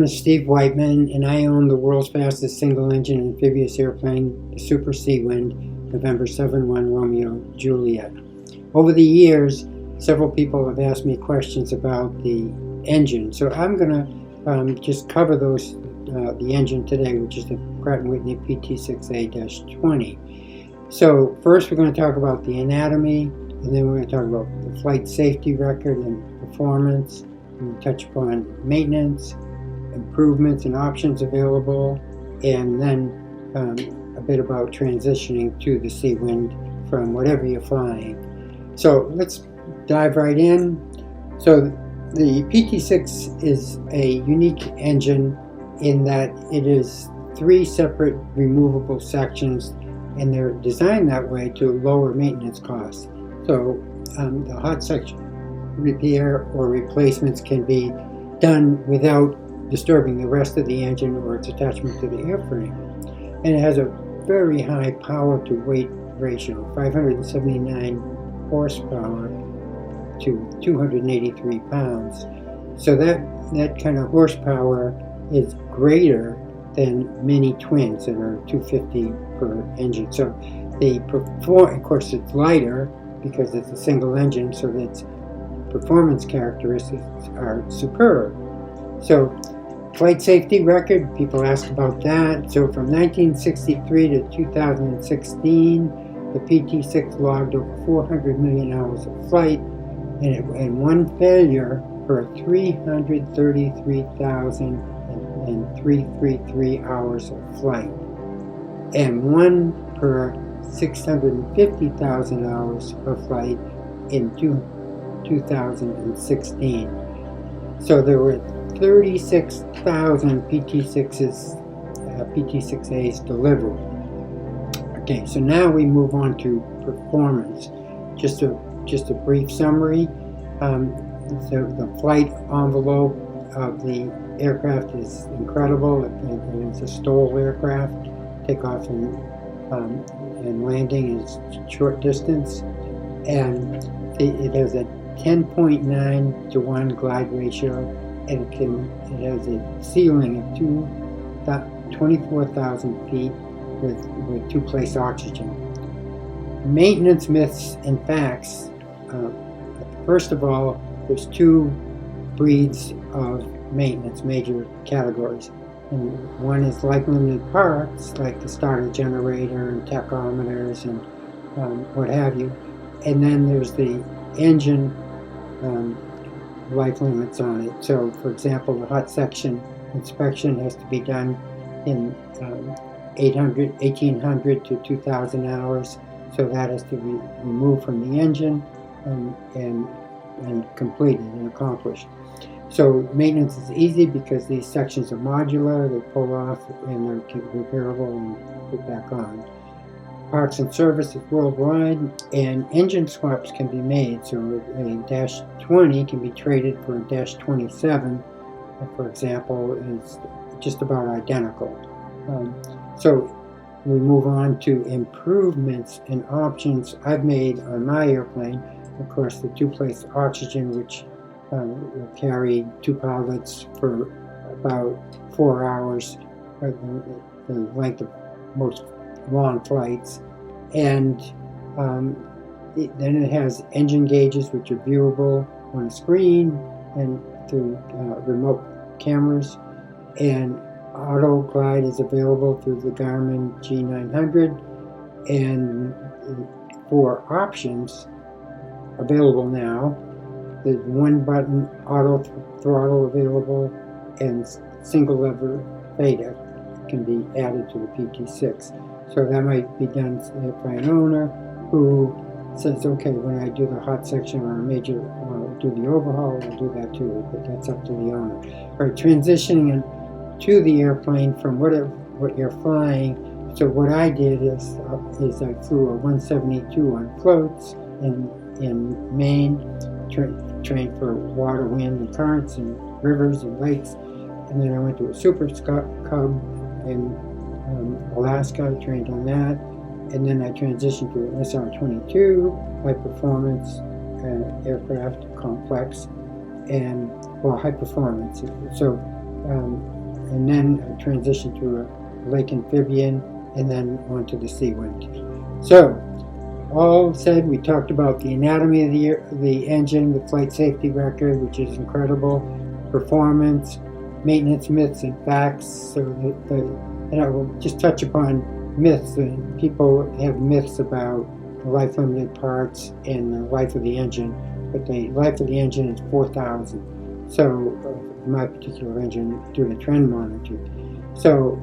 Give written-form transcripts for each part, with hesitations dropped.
I'm Steve Whiteman, and I own the world's fastest single-engine amphibious airplane, the Superseawind, November 7-1 Romeo Juliet. Over the years, several people have asked me questions about the engine, so I'm going to just cover the engine today, which is the Pratt & Whitney PT6A-20. So first we're going to talk about the anatomy, and then we're going to talk about the flight safety record and performance. We're going to touch upon maintenance, improvements and options available, and then a bit about transitioning to the Seawind from whatever you're flying. So let's dive right in. So the PT6 is a unique engine in that it is 3 separate removable sections, and they're designed that way to lower maintenance costs. So the hot section repair or replacements can be done without disturbing the rest of the engine or its attachment to the airframe. And it has a very high power to weight ratio, 579 horsepower to 283 pounds. So that kind of horsepower is greater than mini twins that are 250 per engine. So of course it's lighter because it's a single engine, so its performance characteristics are superb. So flight safety record, people ask about that. So from 1963 to 2016, the PT6 logged over 400 million hours of flight and one failure per 333,333 hours of flight, and one per 650,000 hours of flight in 2016. So there were 36,000 PT6As delivered. Okay, so now we move on to performance. Just a brief summary. So the flight envelope of the aircraft is incredible. It's a STOL aircraft. Takeoff and landing is short distance, and it has a 10.9 to 1 glide ratio, and it has a ceiling of 24,000 feet with 2-place oxygen. Maintenance myths and facts. First of all, there's 2 breeds of maintenance, major categories. And one is life-limited parts, like the starter generator and tachometers and what have you. And then there's the engine life limits on it. So, for example, the hot section inspection has to be done in 1,800 to 2,000 hours. So that has to be removed from the engine and completed and accomplished. So maintenance is easy because these sections are modular, they pull off and they're repairable and put back on. Parts and service is worldwide, and engine swaps can be made. So a -20 can be traded for a -27, for example, is just about identical. So we move on to improvements and options I've made on my airplane. Of course, the 2-place oxygen, which will carry 2 pilots for about 4 hours, the length of most long flights, and then it has engine gauges, which are viewable on a screen and through remote cameras, and auto glide is available through the Garmin G900, and for options available now, there's 1-button auto throttle available, and single lever theta can be added to the PT6. So that might be done by an owner who says, okay, when I do the hot section or a major, do the overhaul, I'll do that too, but that's up to the owner. All right, transitioning to the airplane from what you're flying. So what I did is I flew a 172 on floats in Maine, trained for water, wind, and currents, and rivers and lakes. And then I went to a Super Cub in Alaska, trained on that. And then I transitioned to an SR-22, high performance aircraft complex, and high performance. So and then transition to a lake amphibian, and then onto the Seawind. So, all said, we talked about the anatomy of the engine, the flight safety record, which is incredible, performance, maintenance myths and facts. So and I will just touch upon myths. People have myths about the life limited parts and the life of the engine, but the life of the engine is 4,000. So my particular engine, due to trend monitoring. So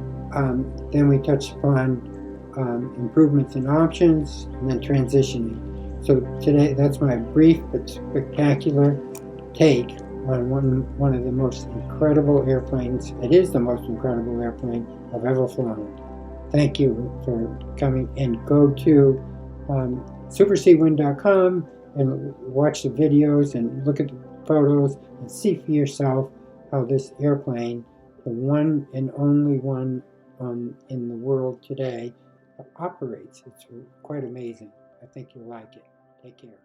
then we touched upon improvements and options, and then transitioning. So today, that's my brief but spectacular take on one of the most incredible airplanes. It is the most incredible airplane I've ever flown. Thank you for coming, and go to superseawind.com and watch the videos and look at the photos and see for yourself how this airplane, the one and only one in the world today, operates. It's quite amazing. I think you'll like it. Take care.